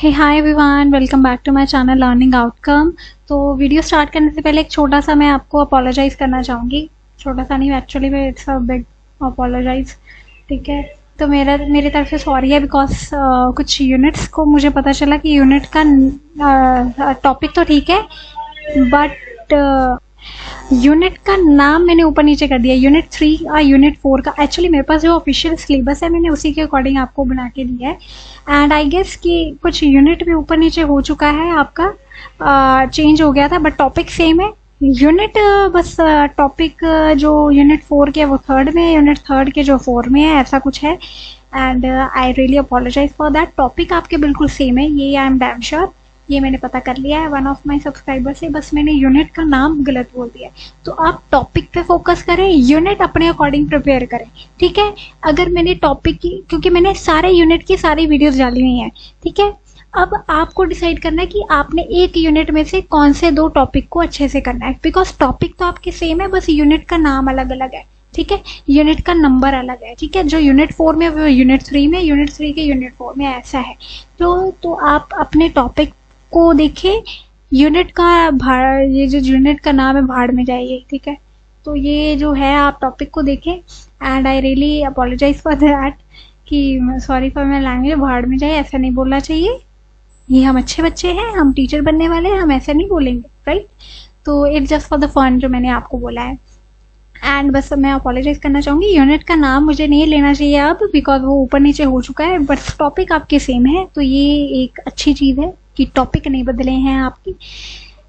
Hey hi everyone, welcome back to my channel learning outcome. तो video start करने से पहले एक छोटा सा मैं आपको अपोलोजाइज़ करना चाहूँगी। छोटा सा नहीं, actually it's a big apologise. ठीक है, तो मेरी तरफ से सॉरी है बिकॉज कुछ यूनिट्स को मुझे पता चला कि यूनिट का टॉपिक तो ठीक है बट यूनिट का नाम मैंने ऊपर नीचे कर दिया, यूनिट 3 और यूनिट 4 का। एक्चुअली मेरे पास जो ऑफिशियल सिलेबस है मैंने उसी के अकॉर्डिंग आपको बना के दिया है एंड आई गेस कि कुछ यूनिट भी ऊपर नीचे हो चुका है, आपका चेंज हो गया था बट टॉपिक सेम है। यूनिट बस टॉपिक जो यूनिट 4 के वो 3rd में है, यूनिट 3rd के जो 4 में है, ऐसा कुछ है and I really apologise for that. Topic आपके बिल्कुल सेम है, ये आई एम डैम श्योर, ये मैंने पता कर लिया है वन ऑफ माय सब्सक्राइबर से। बस मैंने यूनिट का नाम गलत बोल दिया है, तो आप टॉपिक पे फोकस करें, यूनिट अपने अकॉर्डिंग प्रिपेयर करें। ठीक है, अगर मैंने टॉपिक की, क्योंकि मैंने सारे यूनिट की सारी वीडियोस डाली हुई हैं, ठीक है, अब आपको डिसाइड करना है कि आपने एक यूनिट में से कौन से 2 टॉपिक को अच्छे से करना है, बिकॉज टॉपिक तो आपके सेम है, बस यूनिट का नाम अलग अलग है। ठीक है, यूनिट का नंबर अलग है। ठीक है, जो यूनिट 4 में वो यूनिट 3 में, यूनिट 3 के यूनिट 4 में, ऐसा है। तो आप अपने टॉपिक को देखें, यूनिट का ये जो यूनिट का नाम है भाड़ में जाइए। ठीक है, तो ये जो है आप टॉपिक को देखें and I really apologise for that कि सॉरी फॉर माय लैंग्वेज, भाड़ में जाए ऐसा नहीं बोलना चाहिए। ये हम अच्छे बच्चे हैं, हम टीचर बनने वाले हैं, हम ऐसा नहीं बोलेंगे, राइट। तो it's just for the fun जो मैंने आपको बोला है एंड बस मैं अपोलोजाइज करना चाहूँगी। यूनिट का नाम मुझे नहीं लेना चाहिए अब बिकॉज वो ऊपर नीचे हो चुका है, बट टॉपिक आपके सेम है, तो ये एक अच्छी चीज़ है कि टॉपिक नहीं बदले हैं आपकी।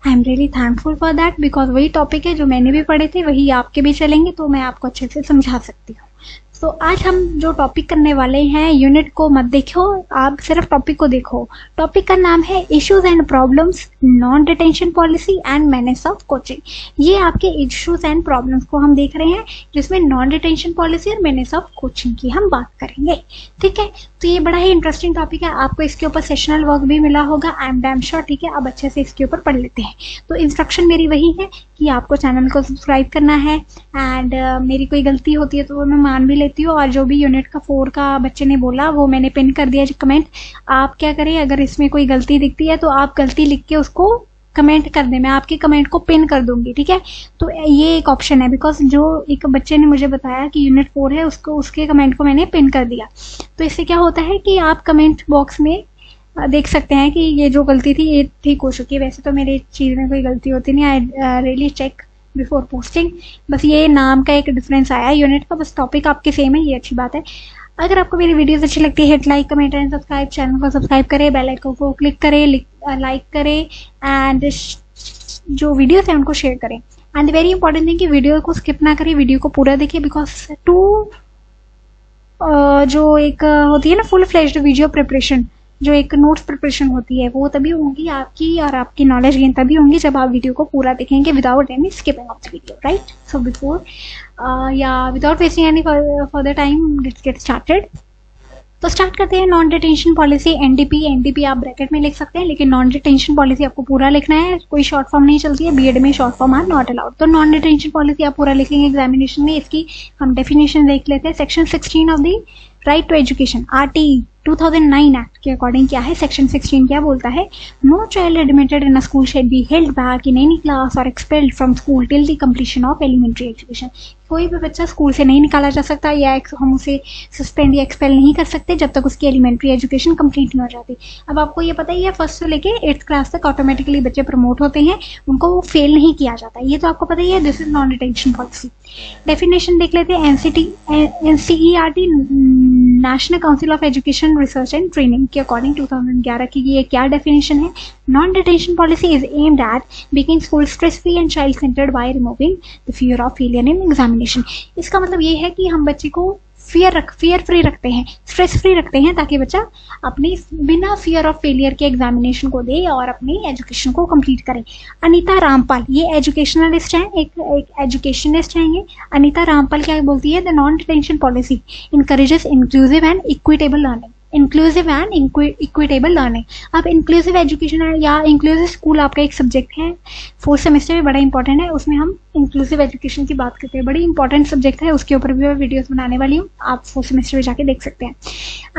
I am really thankful for that because वही टॉपिक है जो मैंने भी पढ़े थे, वही आपके भी चलेंगे, तो मैं आपको अच्छे से समझा सकती हूँ। तो आज हम जो टॉपिक करने वाले हैं, यूनिट को मत देखो, आप सिर्फ टॉपिक को देखो। टॉपिक का नाम है issues and problems, non detention policy and manage of coaching. ये आपके इश्यूज एंड प्रॉब्लम्स को हम देख रहे हैं, जिसमें नॉन डिटेंशन पॉलिसी और मैनेज ऑफ कोचिंग की हम बात करेंगे। ठीक है, तो ये बड़ा ही इंटरेस्टिंग टॉपिक है, आपको इसके ऊपर सेशनल वर्क भी मिला होगा, आई एम डैम श्योर। ठीक है, अब अच्छे से इसके ऊपर पढ़ लेते हैं। तो इंस्ट्रक्शन मेरी वही है कि आपको चैनल को सब्सक्राइब करना है एंड मेरी कोई गलती होती है तो वो मैं मान भी लेती हूँ, और जो भी यूनिट का 4 का बच्चे ने बोला वो मैंने पिन कर दिया कमेंट। आप क्या करें, अगर इसमें कोई गलती दिखती है तो आप गलती लिख के उसको कमेंट कर दें, मैं आपके कमेंट को पिन कर दूंगी। ठीक है, तो ये एक ऑप्शन है बिकॉज जो एक बच्चे ने मुझे बताया कि यूनिट 4 है, उसके कमेंट को मैंने पिन कर दिया। तो इससे क्या होता है कि आप कमेंट बॉक्स में देख सकते हैं कि ये जो गलती थी ये ठीक हो चुकी है। वैसे तो मेरी चीज़ में कोई गलती होती नहीं, I really check before posting. बस ये नाम का एक डिफरेंस आया है यूनिट का, बस टॉपिक आपके सेम है, ये अच्छी बात है। अगर आपको मेरी वीडियोस अच्छी लगती है, hit like, comment and subscribe. Channel को सब्सक्राइब करें, बेल आइकन को क्लिक करें, लाइक करें एंड जो वीडियोस हैं उनको शेयर करें। एंड वेरी इंपॉर्टेंट थिंग कि वीडियो को स्किप ना करें, वीडियो को पूरा देखिए बिकॉज जो एक होती है ना फुल फ्लेज्ड वीडियो प्रिपरेशन, जो एक नोट्स प्रिपरेशन होती है, वो तभी होगी आपकी, और आपकी नॉलेज गेन तभी होंगी जब आप वीडियो को पूरा देखेंगे without any skipping of the video, right. So before या without wasting any further time, let's get started. तो स्टार्ट करते हैं। नॉन डिटेंशन पॉलिसी, एनडीपी आप ब्रैकेट में लिख सकते हैं, लेकिन नॉन डिटेंशन पॉलिसी आपको पूरा लिखना है, कोई शॉर्ट फॉर्म नहीं चलती है, बीएड में short form are not allowed. तो नॉन डिटेंशन पॉलिसी आप पूरा लिखेंगे एग्जामिनेशन में। इसकी हम डेफिनेशन देख लेते हैं। Section 16 of the right to education, RT 2009 act के अकॉर्डिंग क्या है, सेक्शन 16 क्या बोलता है, no child admitted in a school shall be held back in any class और expelled from school till the completion of elementary education. कोई भी बच्चा स्कूल से नहीं निकाला जा सकता या हम उसे सस्पेंड या एक्सपेल नहीं कर सकते जब तक उसकी एलिमेंट्री एजुकेशन कंप्लीट नहीं हो जाती। अब आपको ये पता ही है, 1st से लेके 8th क्लास तक ऑटोमेटिकली बच्चे प्रमोट होते हैं, उनको वो फेल नहीं किया जाता, ये तो आपको पता ही है। This is non detention policy. Definition देख लेते हैं। NCERT, national council of education research and training के अकॉर्डिंग 2011 की ये क्या डेफिनेशन है, non detention policy is aimed at making school stress free and child centred by removing the fear of failure in examination. इसका मतलब ये है कि हम बच्चे को फियर फ्री रखते हैं, स्ट्रेस फ्री रखते हैं, ताकि बच्चा अपनी बिना फियर ऑफ फेलियर के एग्जामिनेशन को दे और अपनी एजुकेशन को कंप्लीट करे। अनीता रामपाल, ये एजुकेशनलिस्ट हैं, एक एजुकेशनिस्ट हैं ये। अनीता रामपाल क्या बोलती है, the non detention policy encourages inclusive and equitable learning. Inclusive and equitable learning. अब इंक्लूसिव एजुकेशन या इंक्लूसिव स्कूल आपका एक सब्जेक्ट है, 4th सेमेस्टर में बड़ा इंपॉर्टेंट है, उसमें हम इंक्लूसिव एजुकेशन की बात करते हैं, बड़ी इंपॉर्टेंट सब्जेक्ट है, उसके ऊपर भी मैं वीडियोस बनाने वाली हूँ, आप 4th सेमेस्टर में जाके देख सकते हैं।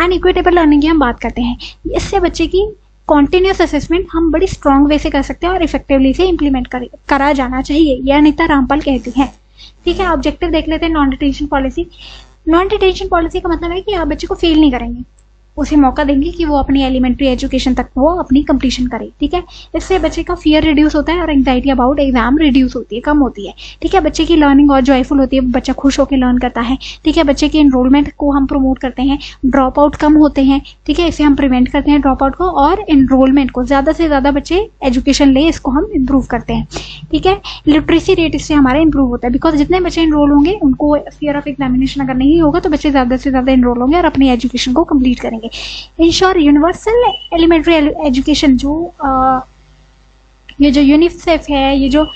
एंड इक्विटेबल लर्निंग की हम बात करते हैं, इससे बच्चे की कॉन्टिन्यूस असेसमेंट हम बड़ी स्ट्रॉन्ग वे से कर सकते हैं और इफेक्टिवली से इम्प्लीमेंट करा जाना चाहिए, यह अनीता रामपाल कहती हैं। ठीक है, ऑब्जेक्टिव देख लेते हैं non detention policy. Non detention policy का मतलब है कि आप बच्चे को फेल नहीं करेंगे, उसे मौका देंगे कि वो अपनी एलिमेंट्री एजुकेशन तक वो अपनी कंप्लीशन करे। ठीक है, इससे बच्चे का फियर रिड्यूस होता है और एंग्जाइटी अबाउट एग्जाम रिड्यूस होती है, कम होती है। ठीक है, बच्चे की लर्निंग और जॉयफुल होती है, बच्चा खुश होकर लर्न करता है। ठीक है, बच्चे के एनरोलमेंट को हम प्रमोट करते हैं, ड्रॉप आउट कम होते हैं। ठीक है, इसे हम प्रिवेंट करते हैं ड्रॉप आउट को, और एनरोलमेंट को ज़्यादा से ज़्यादा बच्चे एजुकेशन ले, इसको हम इम्प्रूव करते हैं। ठीक है, लिटरेसी रेट इससे हमारा इंप्रूव होता है, बिकॉज जितने बच्चे एनरोल होंगे उनको फियर ऑफ एग्जामिनेशन अगर नहीं होगा तो बच्चे ज़्यादा से ज़्यादा एनरोल होंगे और अपनी एजुकेशन को कंप्लीट करेंगे। इंश्योर यूनिवर्सल एलिमेंट्री एजुकेशन, ये जो यूनिसेफ है, ये जो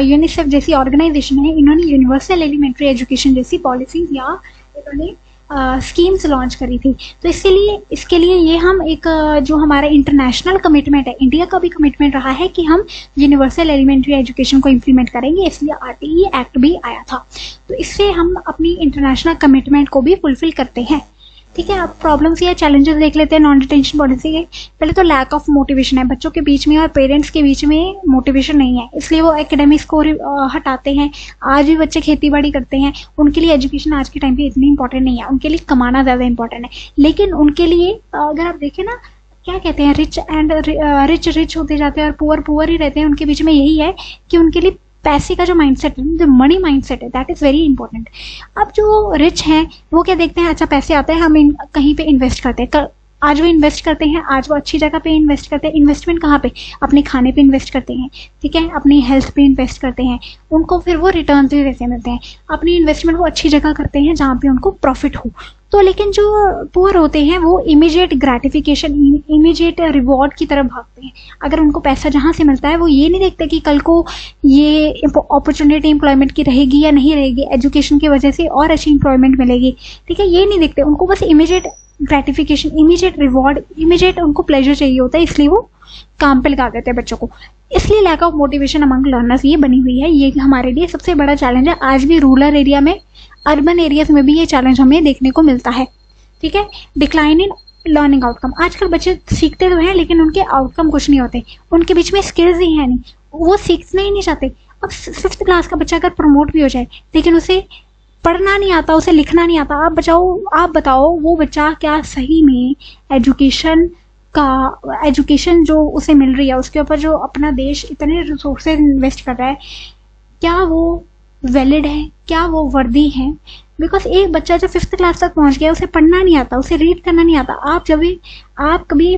यूनिसेफ जैसी ऑर्गेनाइजेशन है, इन्होंने यूनिवर्सल एलिमेंट्री एजुकेशन जैसी पॉलिसीज या इन्होंने स्कीम्स लॉन्च करी थी। तो इसके लिए ये हम एक जो हमारा इंटरनेशनल कमिटमेंट है, इंडिया का भी कमिटमेंट रहा है कि हम यूनिवर्सल एलिमेंट्री एजुकेशन को इम्प्लीमेंट करेंगे, इसलिए आरटीई एक्ट भी आया था। तो इससे हम अपनी इंटरनेशनल कमिटमेंट को भी फुलफिल करते हैं। ठीक है, अब प्रॉब्लम्स या चैलेंजेस देख लेते हैं नॉन डिटेंशन पॉलिसी के। पहले तो लैक ऑफ मोटिवेशन है, बच्चों के बीच में और पेरेंट्स के बीच में मोटिवेशन नहीं है, इसलिए वो एकेडमिक्स को हटाते हैं। आज भी बच्चे खेती बाड़ी करते हैं, उनके लिए एजुकेशन आज के टाइम पे इतनी इंपॉर्टेंट नहीं है, उनके लिए कमाना ज़्यादा इंपॉर्टेंट है। लेकिन उनके लिए अगर आप देखें ना, क्या कहते हैं, रिच होते जाते हैं और पुअर ही रहते हैं, उनके बीच में यही है कि उनके लिए पैसे का जो माइंडसेट है, जो मनी माइंडसेट है, दैट इज़ वेरी इंपॉर्टेंट। अब जो रिच हैं वो क्या देखते हैं, अच्छा पैसे आते हैं, हम कहीं पे इन्वेस्ट करते हैं, आज वो इन्वेस्ट करते हैं, आज वो अच्छी जगह पे इन्वेस्ट करते हैं। इन्वेस्टमेंट कहाँ पे, अपने खाने पे इन्वेस्ट करते हैं। ठीक है, अपनी हेल्थ पे इन्वेस्ट करते हैं, उनको फिर वो रिटर्न भी वैसे मिलते हैं। अपनी इन्वेस्टमेंट वो अच्छी जगह करते हैं जहाँ पे उनको प्रॉफिट हो। तो लेकिन जो पुअर होते हैं वो इमीडिएट ग्रेटिफिकेशन, इमीडिएट रिवॉर्ड की तरफ भागते हैं। अगर उनको पैसा जहाँ से मिलता है वो ये नहीं देखते कि कल को ये अपॉर्चुनिटी एम्प्लॉयमेंट की रहेगी या नहीं रहेगी, एजुकेशन की वजह से और अच्छी एम्प्लॉयमेंट मिलेगी। ठीक है, ये नहीं देखते, उनको बस immediate gratification, immediate reward, immediate उनको प्लेजर चाहिए होता है, इसलिए वो काम पे लगा देते हैं बच्चों को। इसलिए lack of motivation among learners ये बनी हुई है, ये हमारे लिए सबसे बड़ा चैलेंज है। आज भी रूरल एरिया में, अर्बन एरियाज में भी ये चैलेंज हमें देखने को मिलता है। ठीक है, डिक्लाइन इन लर्निंग आउटकम, आजकल बच्चे सीखते तो हैं लेकिन उनके आउटकम कुछ नहीं होते, उनके बीच में स्किल्स ही है नहीं, वो सीखना ही नहीं चाहते। अब 5th क्लास का बच्चा अगर प्रमोट भी हो जाए लेकिन उसे पढ़ना नहीं आता, उसे लिखना नहीं आता, आप बताओ वो बच्चा क्या सही में एजुकेशन जो उसे मिल रही है, उसके ऊपर जो अपना देश इतने रिसोर्सेज इन्वेस्ट कर रहा है, क्या वो वैलिड है, क्या वो वर्दी है? बिकॉज एक बच्चा जो 5th क्लास तक पहुंच गया, उसे पढ़ना नहीं आता, उसे रीड करना नहीं आता। आप कभी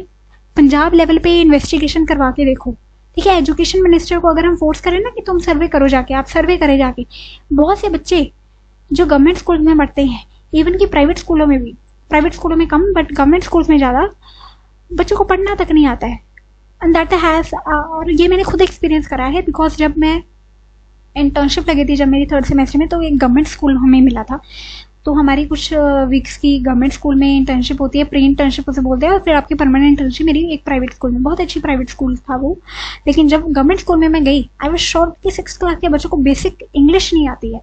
पंजाब लेवल पे इन्वेस्टिगेशन करवा के देखो। ठीक है, एजुकेशन मिनिस्टर को अगर हम फोर्स करें ना कि तुम सर्वे करो जाके, आप सर्वे करें जाके, बहुत से बच्चे जो गवर्नमेंट स्कूल में पढ़ते हैं, इवन कि प्राइवेट स्कूलों में भी, प्राइवेट स्कूलों में कम बट गवर्नमेंट स्कूल्स में ज़्यादा, बच्चों को पढ़ना तक नहीं आता है। एंड दैट हैज़, और ये मैंने खुद एक्सपीरियंस करा है, बिकॉज जब मैं इंटर्नशिप लगी थी, जब मेरी 3rd सेमेस्टर में, तो एक गवर्नमेंट स्कूल हमें मिला था। तो हमारी कुछ वीक्स की गवर्नमेंट स्कूल में इंटर्नशिप होती है, प्री इंटर्नशिप उसे बोलते हैं, और फिर आपकी परमानेंट इंटर्नशिप मेरी एक प्राइवेट स्कूल में, बहुत अच्छी प्राइवेट स्कूल था वो। लेकिन जब गवर्नमेंट स्कूल में मैं गई, आई वाज शॉक्ड कि 6th क्लास के बच्चों को बेसिक इंग्लिश नहीं आती है।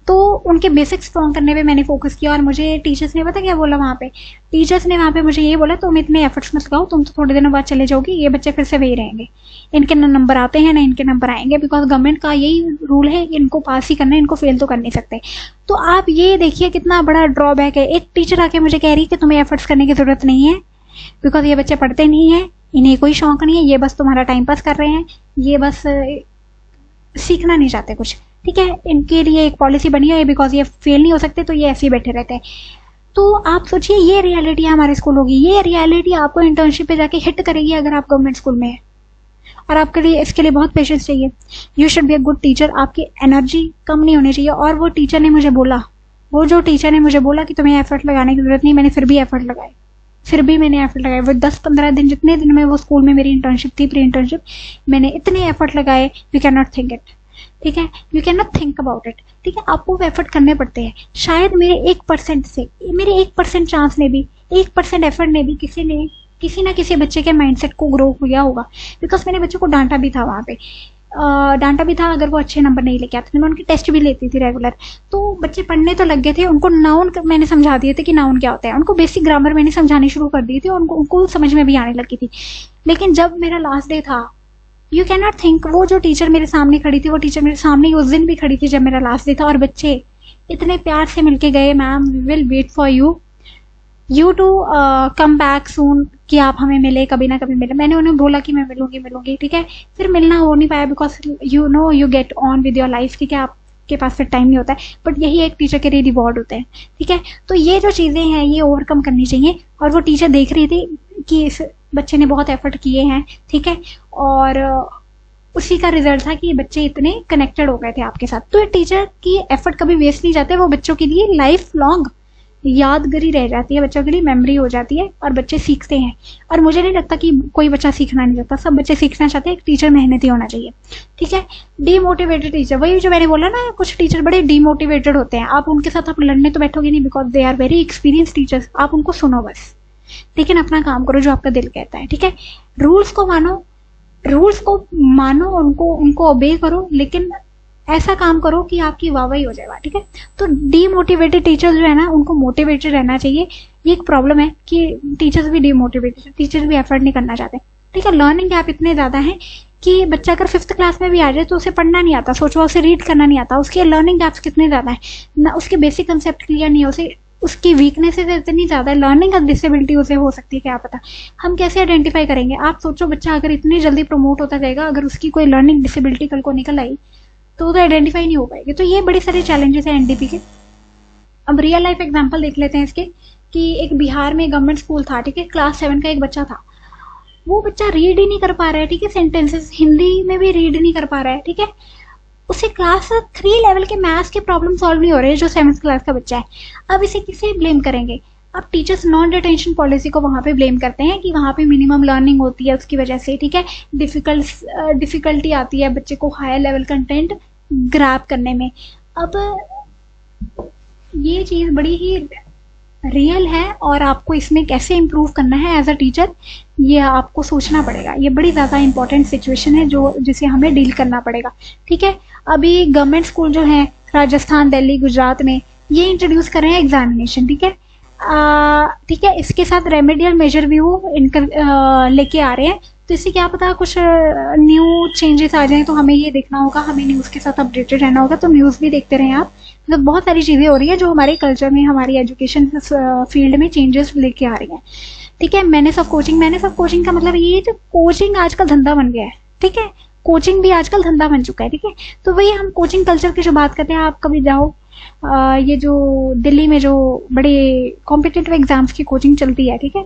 तो उनके बेसिक स्ट्रॉन्ग करने पे मैंने फोकस किया, और मुझे टीचर्स ने पता क्या बोला वहाँ पे, टीचर्स ने वहाँ पे मुझे ये बोला, तुम इतने एफर्ट्स मत लगाओ, तुम तो थोड़े दिनों बाद चले जाओगे, ये बच्चे फिर से वही रहेंगे, इनके ना नंबर आते हैं ना इनके नंबर आएंगे, बिकॉज गवर्नमेंट का यही रूल है कि इनको पास ही करना है, इनको फेल तो कर नहीं सकते। तो आप ये देखिए कितना बड़ा ड्रॉबैक है। एक टीचर आके मुझे कह रही है कि तुम्हें एफर्ट्स करने की जरूरत नहीं है, बिकॉज ये बच्चे पढ़ते नहीं है, इन्हें कोई शौक नहीं है, ये बस तुम्हारा टाइम पास कर रहे हैं, ये बस सीखना नहीं चाहते कुछ। ठीक है, इनके लिए एक पॉलिसी बनी है, बिकॉज ये फेल नहीं हो सकते तो ये ऐसे ही बैठे रहते हैं। तो आप सोचिए, ये रियलिटी हमारे स्कूल होगी, ये रियलिटी आपको इंटर्नशिप पे जाके हिट करेगी अगर आप गवर्नमेंट स्कूल में है, और आपके लिए इसके लिए बहुत पेशेंस चाहिए। You should be a good teacher, आपकी एनर्जी कम नहीं होनी चाहिए। और वो टीचर ने मुझे बोला, कि तुम्हें एफर्ट लगाने की जरूरत नहीं, मैंने फिर भी एफर्ट लगाए, वो 10-15 दिन, जितने दिन में वो स्कूल में मेरी इंटर्नशिप थी, प्री इंटर्नशिप, मैंने इतने एफर्ट लगाए, you can not think it. ठीक है, you can not think about it. ठीक है, आपको एफर्ट करने पड़ते हैं। शायद मेरे 1% चांस ने भी, 1% एफर्ट ने भी किसी ना किसी बच्चे के माइंडसेट को ग्रो किया होगा, बिकॉज मैंने बच्चों को डांटा भी था वहाँ पे। डांटा भी था अगर वो अच्छे नंबर नहीं लेके आते थे। मैं उनकी टेस्ट भी लेती थी रेगुलर। तो बच्चे पढ़ने तो लग गए थे, उनको नाउन मैंने समझा दिए थे कि नाउन क्या होता है, उनको बेसिक ग्रामर मैंने समझानी शुरू कर दी थी और उनको समझ में भी आने लगी थी। लेकिन जब मेरा लास्ट डे था, यू कैन नॉट थिंक, वो जो टीचर मेरे सामने खड़ी थी, वो टीचर मेरे सामने ही उस दिन भी खड़ी थी जब मेरा लास्ट डे था, और बच्चे इतने प्यार से मिलके गए, ma'am we will wait for you to come back soon, कि आप हमें मिले, कभी ना कभी मिले। मैंने उन्हें बोला कि मैं मिलूंगी, ठीक है। फिर मिलना हो नहीं पाया because you get on with your life, ठीक है, आपके पास फिर टाइम नहीं होता है। बट यही एक टीचर के लिए रिवॉर्ड होते हैं, ठीक है। तो ये जो चीज़ें हैं ये ओवरकम करनी चाहिए। और वो टीचर देख रही थी कि इस बच्चे ने बहुत एफर्ट किए हैं, ठीक है, और उसी का रिजल्ट था कि बच्चे इतने कनेक्टेड हो गए थे आपके साथ। तो टीचर की एफर्ट कभी वेस्ट नहीं जाते, वो बच्चों के लिए लाइफ लॉन्ग यादगारी रह जाती है, बच्चों के लिए मेमोरी हो जाती है और बच्चे सीखते हैं। और मुझे नहीं लगता कि कोई बच्चा सीखना नहीं चाहता, सब बच्चे सीखना चाहते हैं। एक टीचर मेहनती होना चाहिए, ठीक है। डीमोटिवेटेड टीचर, वही जो मैंने बोला ना, कुछ टीचर बड़े डीमोटिवेटेड होते हैं, आप उनके साथ आप लड़ने तो बैठोगे नहीं because they are very experience teachers. आप उनको सुनो बस, लेकिन अपना काम करो जो आपका दिल कहता है, ठीक है। रूल्स को मानो, उनको ओबे करो, लेकिन ऐसा काम करो कि आपकी वाहवाही हो जाएगा, ठीक है। तो डीमोटिवेटेड टीचर्स जो है ना, उनको मोटिवेटेड रहना चाहिए। ये एक प्रॉब्लम है कि टीचर्स भी डीमोटिवेटेड, टीचर्स भी एफर्ट नहीं करना चाहते, ठीक है। लर्निंग गैप इतने ज्यादा है कि बच्चा अगर 5th क्लास में भी आ जाए तो उसे पढ़ना नहीं आता, सोचो उसे रीड करना नहीं आता, उसके लर्निंग गैप्स कितने ज्यादा है ना, उसके बेसिक कंसेप्ट क्लियर नहीं है, उसकी वीकनेसेस इतनी ज्यादा है, लर्निंग का डिसेबिलिटी उसे हो सकती है, क्या पता। हम कैसे आइडेंटिफाई करेंगे? आप सोचो, बच्चा अगर इतनी जल्दी प्रमोट होता जाएगा, अगर उसकी कोई लर्निंग डिसेबिलिटी कल को निकल आई तो आइडेंटिफाई नहीं हो पाएगी। तो ये बड़े सारे चैलेंजेस हैं एनडीपी के। अब रियल लाइफ एग्जांपल देख लेते हैं इसके, कि एक बिहार में गवर्नमेंट स्कूल था, ठीक है, क्लास 7 का एक बच्चा था। वो बच्चा रीड ही नहीं कर पा रहा है, ठीक है, सेंटेंसेस हिंदी में भी रीड नहीं कर पा रहा है, ठीक है। उसे क्लास 3 लेवल के मैथ्स के प्रॉब्लम सॉल्व नहीं हो रहे जो 7th क्लास का बच्चा है। अब इसे किसे ब्लेम करेंगे? अब टीचर्स नॉन डिटेंशन पॉलिसी को वहां पे ब्लेम करते हैं कि वहां पे मिनिमम लर्निंग होती है, उसकी वजह से, ठीक है, डिफिकल्टी आती है बच्चे को हायर लेवल कंटेंट ग्रैब करने में। अब ये चीज बड़ी ही रियल है और आपको इसमें कैसे इम्प्रूव करना है एज अ टीचर, ये आपको सोचना पड़ेगा। ये बड़ी ज्यादा इंपॉर्टेंट सिचुएशन है जिसे हमें डील करना पड़ेगा, ठीक है। अभी गवर्नमेंट स्कूल जो है राजस्थान, दिल्ली, गुजरात में, ये इंट्रोड्यूस कर रहे हैं एग्जामिनेशन, ठीक है, ठीक है। इसके साथ रेमेडियल मेजर भी वो लेके आ रहे हैं। तो इससे क्या पता कुछ न्यू चेंजेस आ जाए, तो हमें ये देखना होगा, हमें न्यूज़ के साथ अपडेटेड रहना होगा। तो न्यूज़ भी देखते रहें आप। मतलब बहुत सारी चीज़ें हो रही है जो हमारे कल्चर में, हमारी एजुकेशन फील्ड में चेंजेस लेके आ रही हैं, ठीक है। मैनेज ऑफ कोचिंग का मतलब ये है कि कोचिंग आजकल धंधा बन गया है, ठीक है। कोचिंग भी आजकल धंधा बन चुका है, ठीक है। तो वही हम कोचिंग कल्चर की जो बात करते हैं, आप कभी जाओ, ये जो दिल्ली में जो बड़े कॉम्पिटिटिव एग्जाम्स की कोचिंग चलती है, ठीक है,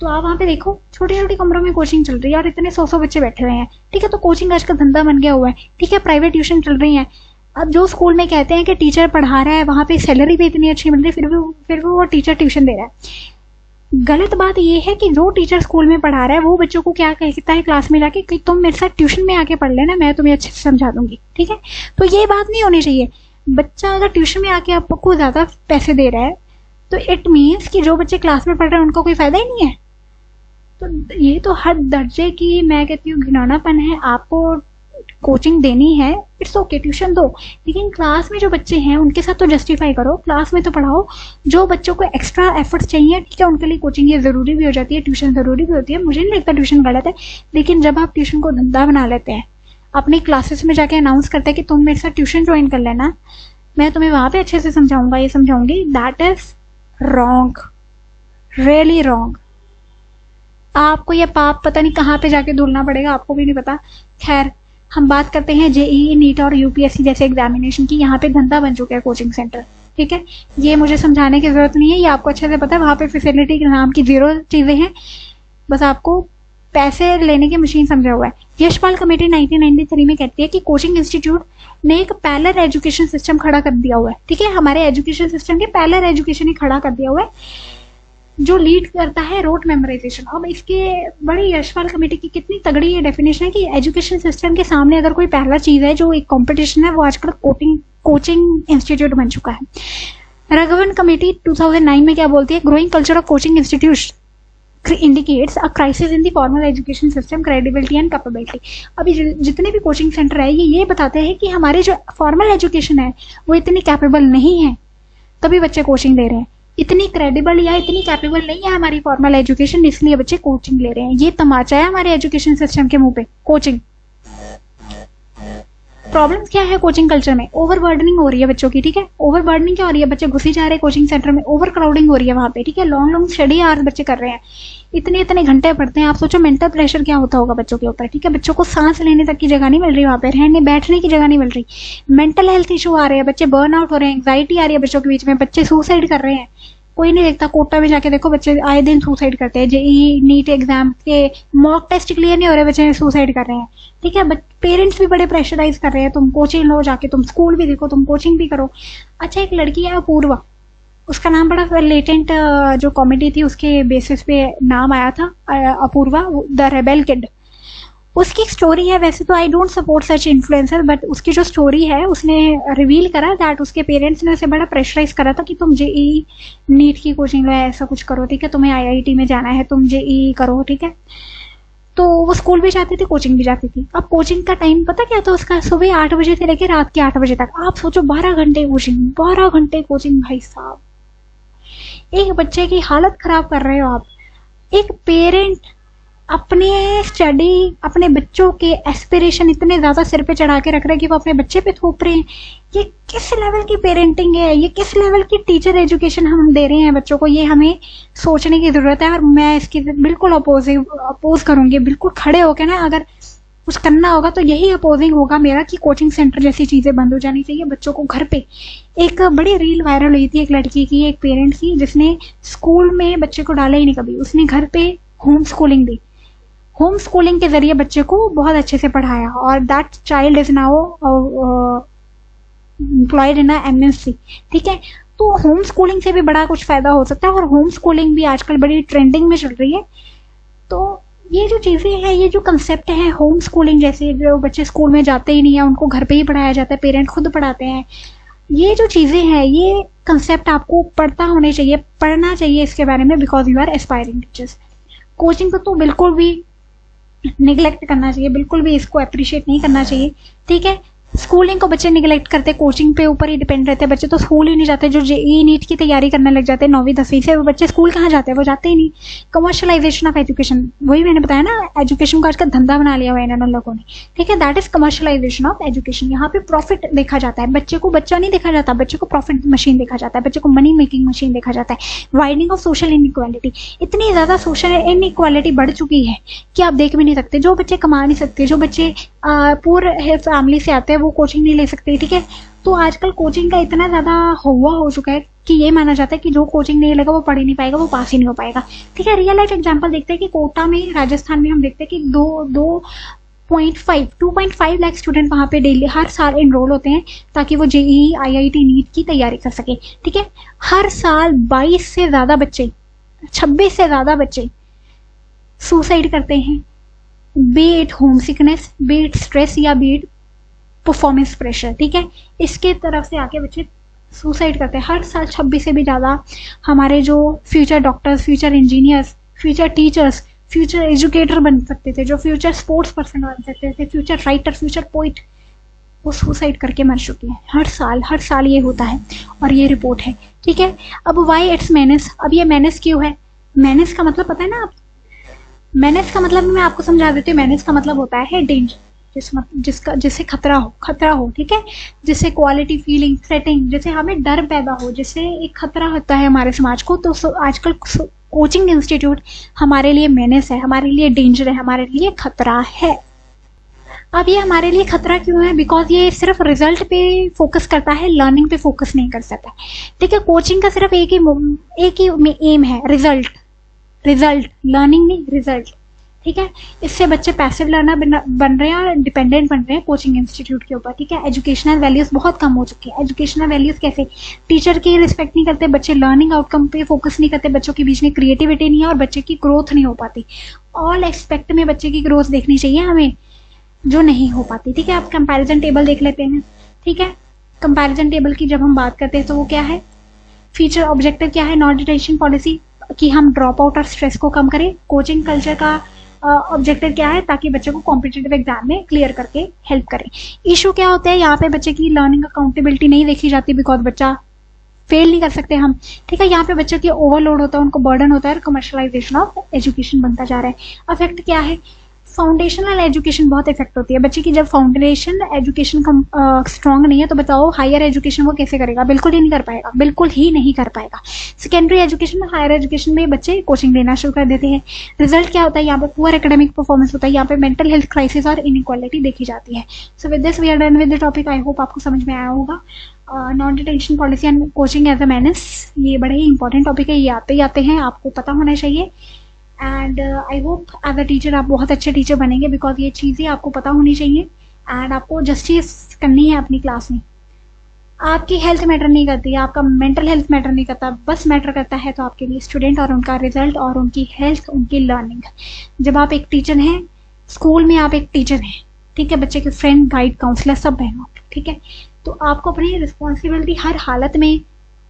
तो आप वहाँ पे देखो, छोटी छोटी कमरों में कोचिंग चल रही है और इतने 100 बच्चे बैठे हुए हैं, ठीक है। तो कोचिंग आजकल धंधा बन गया हुआ है, ठीक है। प्राइवेट ट्यूशन चल रही है। अब जो स्कूल में कहते हैं कि टीचर पढ़ा रहा है, वहाँ पे सैलरी भी इतनी अच्छी मिल रही है, फिर भी वो टीचर ट्यूशन दे रहा है। गलत बात ये है कि जो टीचर स्कूल में पढ़ा रहा है वो बच्चों को क्या कहता है क्लास में जाके कि तुम मेरे साथ ट्यूशन में आके पढ़ लेना, मैं तुम्हें अच्छे से समझा दूंगी, ठीक है। तो ये बात नहीं होनी चाहिए। बच्चा अगर ट्यूशन में आके आपको ज्यादा पैसे दे रहा है तो इट मीन्स कि जो बच्चे क्लास में पढ़ रहे हैं उनको कोई फायदा ही नहीं है। तो ये तो हर दर्जे की, मैं कहती हूँ, घिनौनापन है। आपको कोचिंग देनी है, इट्स ओके, ट्यूशन दो, लेकिन क्लास में जो बच्चे हैं उनके साथ तो जस्टिफाई करो, क्लास में तो पढ़ाओ। जो बच्चों को एक्स्ट्रा एफर्ट्स चाहिए, ठीक है, उनके लिए कोचिंग ये जरूरी भी हो जाती है, ट्यूशन जरूरी भी होती है। मुझे नहीं लगता ट्यूशन गलत है, लेकिन जब आप ट्यूशन को धंधा बना लेते हैं, अपनी क्लासेस में जाके अनाउंस करते हैं कि तुम मेरे साथ ट्यूशन ज्वाइन कर लेना, मैं तुम्हें वहां पे अच्छे से समझाऊंगा, ये समझाऊंगी, that is wrong, really wrong. आपको ये पाप पता नहीं कहाँ पे जाके धुलना पड़ेगा, आपको भी नहीं पता। खैर, हम बात करते हैं जेईई, नीट और यूपीएससी जैसे एग्जामिनेशन की। यहाँ पे धंधा बन चुका है कोचिंग सेंटर, ठीक है। ये मुझे समझाने की जरूरत नहीं है, ये आपको अच्छे से पता है। वहाँ पे फैसिलिटी के नाम की 0 चीजें हैं, बस आपको पैसे लेने की मशीन समझा हुआ है। यशपाल कमेटी 1993 में कहती है कि कोचिंग इंस्टीट्यूट ने एक पैरेलल एजुकेशन सिस्टम खड़ा कर दिया हुआ है, ठीक है। हमारे एजुकेशन सिस्टम के पैरेलल एजुकेशन ही खड़ा कर दिया हुआ है, जो लीड करता है रोट मेमोराइजेशन। अब इसके बड़ी यशपाल कमेटी की कितनी तगड़ी ये डेफिनेशन है कि एजुकेशन सिस्टम के सामने अगर कोई पहला चीज है जो एक कंपटीशन है, वो आजकल कोचिंग इंस्टीट्यूट बन चुका है। राघवन कमेटी 2009 में क्या बोलती है? Growing culture of coaching institute indicates a crisis in the formal education system, credibility and capability. अभी जितने भी कोचिंग सेंटर है ये बताते हैं कि हमारे जो फॉर्मल एजुकेशन है वो इतनी कैपेबल नहीं है, तभी बच्चे कोचिंग ले रहे हैं। इतनी क्रेडिबल या इतनी कैपेबल नहीं है हमारी फॉर्मल एजुकेशन, इसलिए बच्चे कोचिंग ले रहे हैं। ये तमाचा है हमारे एजुकेशन सिस्टम के मुंह पे, कोचिंग। प्रॉब्लम क्या है कोचिंग कल्चर में? ओवरबर्डनिंग हो रही है बच्चों की, ठीक है। ओवरबर्डनिंग क्या हो रही है? बच्चे घुसी जा रहे हैं कोचिंग सेंटर में, ओवर क्राउडिंग हो रही है वहां पे, ठीक है। लॉन्ग लॉन्ग स्टडी आवर्स बच्चे कर रहे हैं, इतने इतने घंटे पढ़ते हैं। आप सोचो मेंटल प्रेशर क्या होता होगा बच्चों के ऊपर, ठीक है। बच्चों को सांस लेने तक की जगह नहीं मिल रही, वहां पे रहने बैठने की जगह नहीं मिल रही। मेंटल हेल्थ इशू आ रहे हैं, बच्चे बर्न आउट हो रहे हैं, एंग्जाइटी आ रही है बच्चों के बीच में, बच्चे सुसाइड कर रहे हैं। कोई नहीं देखता, कोटा में जाके देखो बच्चे आए दिन सुसाइड करते हैं। जेई नीट एग्जाम के मॉक टेस्ट क्लियर नहीं हो रहे, बच्चे सुसाइड कर रहे हैं, ठीक है। पेरेंट्स भी बड़े प्रेशराइज कर रहे हैं, तुम कोचिंग लो जाके, तुम स्कूल भी देखो, तुम कोचिंग भी करो। अच्छा, एक लड़की है अपूर्वा, उसका नाम बड़ा लेटेंट, जो कॉमेडी थी उसके बेसिस पे नाम आया था, अपूर्वा द रेबेल किड। उसकी एक स्टोरी है, वैसे तो I don't support such influencer, but उसकी जो स्टोरी है उसने रिवील करा दैट उसके पेरेंट्स ने उसे बड़ा प्रेशराइज करा था कि तुम जेई नीट की कोचिंग लो, ऐसा कुछ करो, ठीक है, तुम्हें आईआईटी में जाना है, तुम जेई करो, ठीक है। तो वो स्कूल भी जाती थी, कोचिंग भी जाती थी। अब कोचिंग का टाइम पता क्या था उसका? सुबह 8 बजे से लेकर रात के 8 बजे तक। आप सोचो 12 घंटे कोचिंग, 12 घंटे कोचिंग, भाई साहब। एक बच्चे की हालत खराब कर रहे हो आप। एक पेरेंट अपने स्टडी, अपने बच्चों के एस्पिरेशन इतने ज्यादा सिर पे चढ़ा के रख रहे हैं कि वो अपने बच्चे पे थोप रहे हैं। ये किस लेवल की पेरेंटिंग है? ये किस लेवल की टीचर एजुकेशन हम दे रहे हैं बच्चों को? ये हमें सोचने की जरूरत है। और मैं इसकी बिल्कुल अपोज करूंगी, बिल्कुल खड़े होके ना, अगर कुछ करना होगा तो यही अपोजिंग होगा मेरा कि कोचिंग सेंटर जैसी चीजें बंद हो जानी चाहिए। बच्चों को घर पे, एक बड़ी रील वायरल हुई थी एक लड़की की, एक पेरेंट की, जिसने स्कूल में बच्चे को डाला ही नहीं कभी, उसने घर पे होम स्कूलिंग दी। होम स्कूलिंग के जरिए बच्चे को बहुत अच्छे से पढ़ाया और that child is now employed in MNC, ठीक है। तो होम स्कूलिंग से भी बड़ा कुछ फायदा हो सकता है, और होम स्कूलिंग भी आजकल बड़ी ट्रेंडिंग में चल रही है। तो ये जो चीजें हैं, ये जो कंसेप्ट है होम स्कूलिंग जैसे, जो बच्चे स्कूल में जाते ही नहीं है, उनको घर पे ही पढ़ाया जाता है, पेरेंट खुद पढ़ाते हैं, ये जो चीजें हैं, ये कंसेप्ट आपको पढ़ता होने चाहिए, पढ़ना चाहिए इसके बारे में, because you are aspiring teachers. Coaching को तो बिल्कुल भी निगलेक्ट करना चाहिए, बिल्कुल भी इसको अप्रिशिएट नहीं करना चाहिए, ठीक है। स्कूलिंग को बच्चे निगलेक्ट करते, कोचिंग पे ऊपर ही डिपेंड रहते हैं बच्चे, तो स्कूल ही नहीं जाते। जो जेई नीट की तैयारी करने लग जाते हैं 9वीं 10वीं से, वो बच्चे स्कूल कहाँ जाते हैं? वो जाते ही नहीं। कमर्शलाइजेशन ऑफ एजुकेशन, वही मैंने बताया ना, एजुकेशन को आज का धंधा बना लिया हुआ है इन लोगों ने, ठीक है। That is commercialisation of education. यहाँ पे प्रॉफिट देखा जाता है, बच्चे को बच्चा नहीं देखा जाता, बच्चे को प्रॉफिट मशीन देखा जाता है, बच्चे को मनी मेकिंग मशीन देखा जाता है। वाइडनिंग ऑफ सोशल इनइक्वालिटी, इतनी ज्यादा सोशल इनइक्वालिटी बढ़ चुकी है कि आप देख भी नहीं सकते। जो बच्चे कमा नहीं सकते, जो बच्चे पुअर फैमिली से आते हैं, वो कोचिंग नहीं ले सकते, ठीक है। तो आजकल कोचिंग का इतना ज्यादा हुआ हो चुका है कि ये माना जाता है कि जो कोचिंग नहीं लेगा वो पढ़ ही नहीं पाएगा, वो पास ही नहीं हो पाएगा, ठीक है। रियल लाइफ एग्जांपल देखते हैं कि कोटा में, राजस्थान में हम देखते हैं कि 2.5 लाख स्टूडेंट वहां पे डेली हर साल एनरोल होते हैं ताकि वो जेईई आईआईटी नीट की तैयारी कर सके, ठीक है। हर साल 22 से ज्यादा बच्चे, 26 से ज्यादा बच्चे सुसाइड करते हैं, be it homesickness, be it stress या बीट परफॉर्मेंस प्रेशर, ठीक है। इसके तरफ से आके बच्चे सुसाइड करते हैं हर साल। 26 से भी ज्यादा हमारे जो future doctors, future engineers, future teachers, future educator बन सकते थे, जो फ्यूचर स्पोर्ट्स पर्सन बन सकते थे, फ्यूचर राइटर, फ्यूचर पोइट, वो सुसाइड करके मर चुके हैं। हर साल ये होता है और ये रिपोर्ट है, ठीक है। अब वाई इट्स मेनेस, अब ये मेनेस क्यों है? मेनेस का मतलब पता है ना आप? मेनेस का मतलब मैं आपको समझा देती हूँ। मेनेस का मतलब होता है डेंजर, जिससे खतरा हो, ठीक है। जिससे क्वालिटी फीलिंग सेटिंग, जैसे हमें डर पैदा हो, जिससे एक खतरा होता है हमारे समाज को। तो आजकल कोचिंग इंस्टीट्यूट हमारे लिए मेनेस है, हमारे लिए डेंजर है, हमारे लिए खतरा है। अब ये हमारे लिए खतरा क्यों है? बिकॉज ये सिर्फ रिजल्ट पे फोकस करता है, लर्निंग पे फोकस नहीं कर सकता, ठीक है। कोचिंग का सिर्फ एक ही एम है, रिजल्ट, लर्निंग नहीं, रिजल्ट, ठीक है। इससे बच्चे पैसिव लर्नर बन रहे हैं और डिपेंडेंट बन रहे हैं कोचिंग इंस्टीट्यूट के ऊपर, ठीक है। एजुकेशनल वैल्यूज बहुत कम हो चुकी है। एजुकेशनल वैल्यूज कैसे? टीचर की रिस्पेक्ट नहीं करते बच्चे, लर्निंग आउटकम पे फोकस नहीं करते, बच्चों के बीच में क्रिएटिविटी नहीं है और बच्चे की ग्रोथ नहीं हो पाती। ऑल एक्सपेक्ट में बच्चे की ग्रोथ देखनी चाहिए हमें, जो नहीं हो पाती, ठीक है। आप कंपैरिजन टेबल देख लेते हैं, ठीक है। कंपैरिजन टेबल की जब हम बात करते हैं तो वो क्या है? फीचर ऑब्जेक्टिव क्या है? नॉन डिटेंशन पॉलिसी, कि हम ड्रॉप आउट और स्ट्रेस को कम करें। कोचिंग कल्चर का ऑब्जेक्टिव क्या है, ताकि बच्चे को कॉम्पिटिटिव एग्जाम में क्लियर करके हेल्प करें। इशू क्या होता है, यहाँ पे बच्चे की लर्निंग अकाउंटेबिलिटी नहीं देखी जाती, बिकॉज बच्चा फेल नहीं कर सकते हम, ठीक है। यहाँ पे बच्चों की ओवरलोड होता है, उनको बर्डन होता है, कमर्शलाइजेशन ऑफ एजुकेशन बनता जा रहा है। अफेक्ट क्या है, फाउंडेशनल एजुकेशन बहुत इफेक्ट होती है बच्चे की। जब फाउंडेशन एजुकेशन का स्ट्रांग नहीं है तो बताओ हायर एजुकेशन वो कैसे करेगा, बिल्कुल ही नहीं कर पाएगा, बिल्कुल ही नहीं कर पाएगा। सेकेंडरी एजुकेशन में, हायर एजुकेशन में बच्चे कोचिंग लेना शुरू कर देते हैं। रिजल्ट क्या होता है, यहाँ पे पुअर एकेडमिक परफॉर्मेंस होता है, यहाँ पे मेंटल हेल्थ क्राइसिस और इनइक्वालिटी देखी जाती है। So with this we are done with the topic. I hope आपको समझ में आया होगा। Non detention policy and coaching as a manage, ये बड़े ही इंपॉर्टेंट टॉपिक है, ये आते ही आते हैं, आपको पता होना चाहिए। And I hope as a teacher आप बहुत अच्छे टीचर बनेंगे, बिकॉज ये चीज़ें आपको पता होनी चाहिए एंड आपको जस्टिस करनी है अपनी क्लास में। आपकी हेल्थ मैटर नहीं करती, आपका मेंटल हेल्थ मैटर नहीं करता, बस मैटर करता है तो आपके लिए स्टूडेंट और उनका रिजल्ट और उनकी हेल्थ, उनकी लर्निंग। जब आप एक टीचर हैं, स्कूल में आप एक टीचर हैं, ठीक है, बच्चे के फ्रेंड, गाइड, काउंसलर सब हैं आप, ठीक है। तो आपको अपनी रिस्पॉन्सिबिलिटी हर हालत में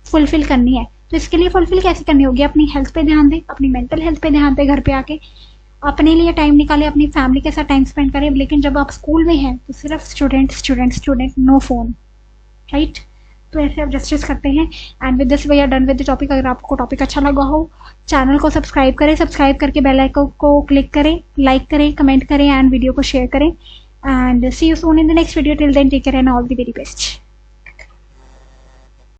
फुलफिल करनी है। तो इसके लिए फुलफिल कैसे करनी होगी, अपनी हेल्थ पे ध्यान दें, अपनी मेंटल हेल्थ पे ध्यान दें, घर पे आके अपने लिए टाइम निकालें, अपनी फैमिली के साथ टाइम स्पेंड करें। लेकिन जब आप स्कूल में हैं तो सिर्फ student student student, no phone, right. तो ऐसे आप जस्टिस करते हैं। And with this we are done with the topic. अगर आपको टॉपिक अच्छा लगा हो, चैनल को सब्सक्राइब करें, सब्सक्राइब करके बेल आइकन को क्लिक करें, लाइक करें, कमेंट करें एंड वीडियो को शेयर करें। And see you soon in the next video. Till then take care and all the very best.